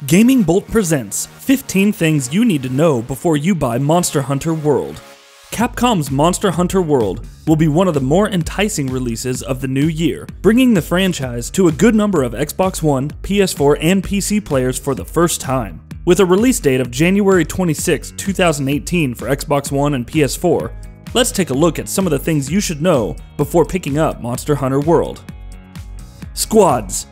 Gaming Bolt presents 15 things you need to know before you buy Monster Hunter World. Capcom's Monster Hunter World will be one of the more enticing releases of the new year, bringing the franchise to a good number of Xbox One, PS4, and PC players for the first time. With a release date of January 26, 2018 for Xbox One and PS4, let's take a look at some of the things you should know before picking up Monster Hunter World. Squads.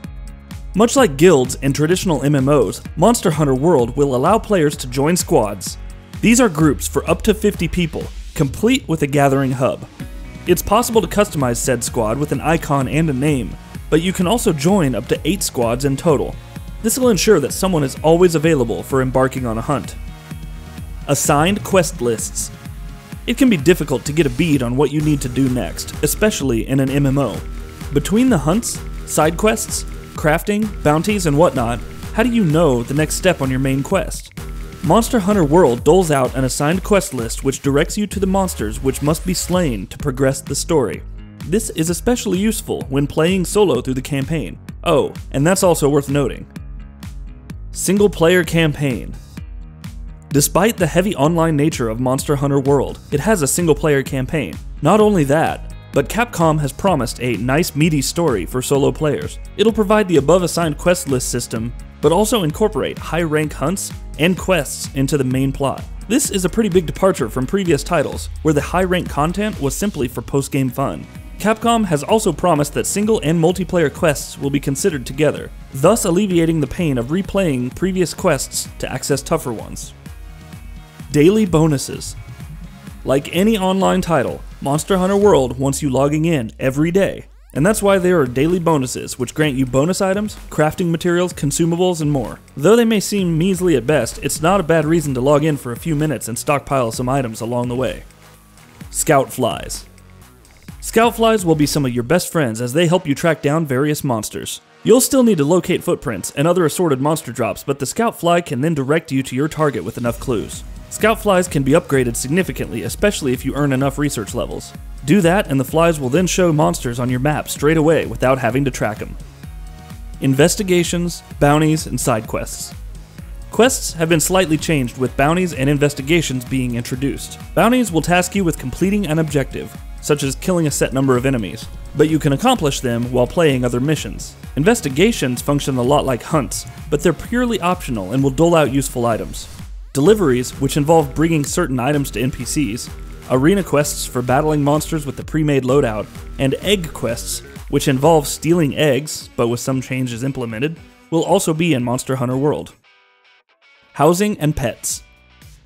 Much like guilds and traditional MMOs, Monster Hunter World will allow players to join squads. These are groups for up to 50 people, complete with a gathering hub. It's possible to customize said squad with an icon and a name, but you can also join up to 8 squads in total. This will ensure that someone is always available for embarking on a hunt. Assigned quest lists. It can be difficult to get a bead on what you need to do next, especially in an MMO. Between the hunts, side quests, crafting, bounties, and whatnot, how do you know the next step on your main quest? Monster Hunter World doles out an assigned quest list which directs you to the monsters which must be slain to progress the story. This is especially useful when playing solo through the campaign. Oh, and that's also worth noting. Single player campaign. Despite the heavy online nature of Monster Hunter World, it has a single player campaign. Not only that, but Capcom has promised a nice meaty story for solo players. It'll provide the above assigned quest list system, but also incorporate high rank hunts and quests into the main plot. This is a pretty big departure from previous titles, where the high rank content was simply for post-game fun. Capcom has also promised that single and multiplayer quests will be considered together, thus alleviating the pain of replaying previous quests to access tougher ones. Daily bonuses. Like any online title, Monster Hunter World wants you logging in every day, and that's why there are daily bonuses which grant you bonus items, crafting materials, consumables, and more. Though they may seem measly at best, it's not a bad reason to log in for a few minutes and stockpile some items along the way. Scout Flies. Scout Flies will be some of your best friends as they help you track down various monsters. You'll still need to locate footprints and other assorted monster drops, but the Scout Fly can then direct you to your target with enough clues. Scout Flies can be upgraded significantly, especially if you earn enough research levels. Do that and the flies will then show monsters on your map straight away without having to track them. Investigations, bounties, and side quests. Quests have been slightly changed with bounties and investigations being introduced. Bounties will task you with completing an objective, such as killing a set number of enemies, but you can accomplish them while playing other missions. Investigations function a lot like hunts, but they're purely optional and will dole out useful items. Deliveries, which involve bringing certain items to NPCs, arena quests for battling monsters with the pre-made loadout, and egg quests, which involve stealing eggs, but with some changes implemented, will also be in Monster Hunter World. Housing and pets.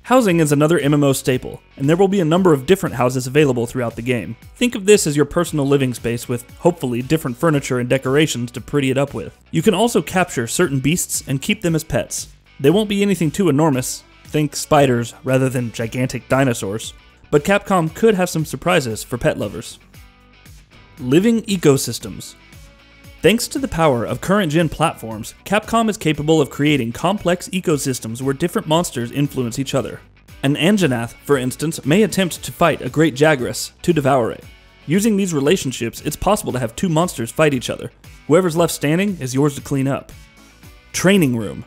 Housing is another MMO staple, and there will be a number of different houses available throughout the game. Think of this as your personal living space with, hopefully, different furniture and decorations to pretty it up with. You can also capture certain beasts and keep them as pets. They won't be anything too enormous, think spiders rather than gigantic dinosaurs, but Capcom could have some surprises for pet lovers. Living ecosystems. Thanks to the power of current-gen platforms, Capcom is capable of creating complex ecosystems where different monsters influence each other. An Anjanath, for instance, may attempt to fight a great Jagras to devour it. Using these relationships, it's possible to have 2 monsters fight each other. Whoever's left standing is yours to clean up. Training room.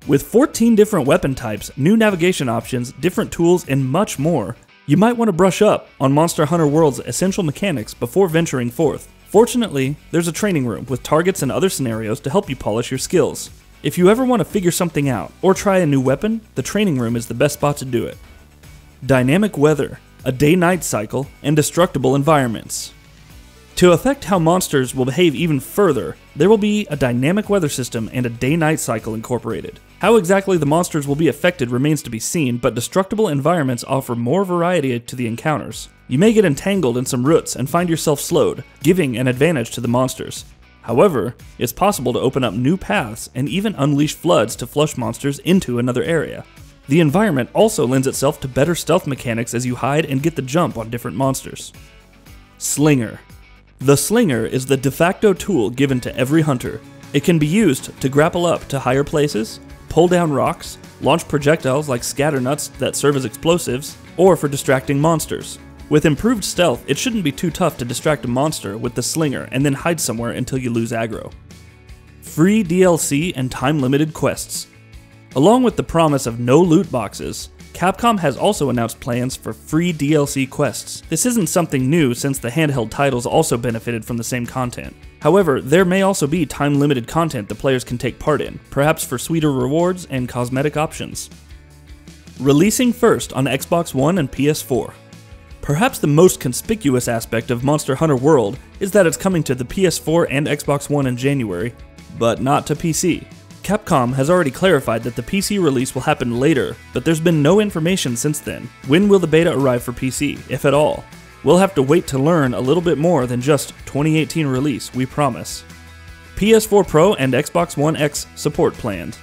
With 14 different weapon types, new navigation options, different tools, and much more, you might want to brush up on Monster Hunter World's essential mechanics before venturing forth. Fortunately, there's a training room with targets and other scenarios to help you polish your skills. If you ever want to figure something out, or try a new weapon, the training room is the best spot to do it. Dynamic weather, a day-night cycle, and destructible environments. To affect how monsters will behave even further, there will be a dynamic weather system and a day-night cycle incorporated. How exactly the monsters will be affected remains to be seen, but destructible environments offer more variety to the encounters. You may get entangled in some roots and find yourself slowed, giving an advantage to the monsters. However, it's possible to open up new paths and even unleash floods to flush monsters into another area. The environment also lends itself to better stealth mechanics as you hide and get the jump on different monsters. Slinger. The Slinger is the de facto tool given to every hunter. It can be used to grapple up to higher places, pull down rocks, launch projectiles like scatternuts that serve as explosives, or for distracting monsters. With improved stealth, it shouldn't be too tough to distract a monster with the Slinger and then hide somewhere until you lose aggro. Free DLC and time-limited quests. Along with the promise of no loot boxes, Capcom has also announced plans for free DLC quests. This isn't something new since the handheld titles also benefited from the same content. However, there may also be time-limited content the players can take part in, perhaps for sweeter rewards and cosmetic options. Releasing first on Xbox One and PS4. Perhaps the most conspicuous aspect of Monster Hunter World is that it's coming to the PS4 and Xbox One in January, but not to PC. Capcom has already clarified that the PC release will happen later, but there's been no information since then. When will the beta arrive for PC, if at all? We'll have to wait to learn a little bit more than just 2018 release, we promise. PS4 Pro and Xbox One X support planned.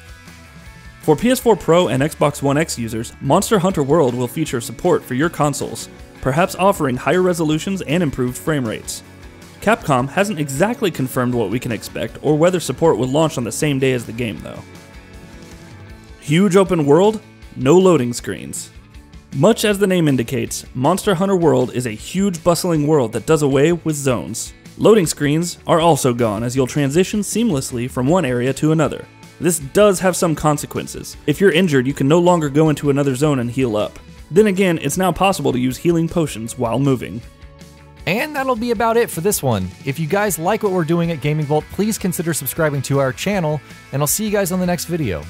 For PS4 Pro and Xbox One X users, Monster Hunter World will feature support for your consoles, perhaps offering higher resolutions and improved frame rates. Capcom hasn't exactly confirmed what we can expect or whether support will launch on the same day as the game though. Huge open world, no loading screens. Much as the name indicates, Monster Hunter World is a huge bustling world that does away with zones. Loading screens are also gone as you'll transition seamlessly from one area to another. This does have some consequences. If you're injured, you can no longer go into another zone and heal up. Then again, it's now possible to use healing potions while moving. And that'll be about it for this one. If you guys like what we're doing at Gaming Vault, please consider subscribing to our channel, and I'll see you guys on the next video.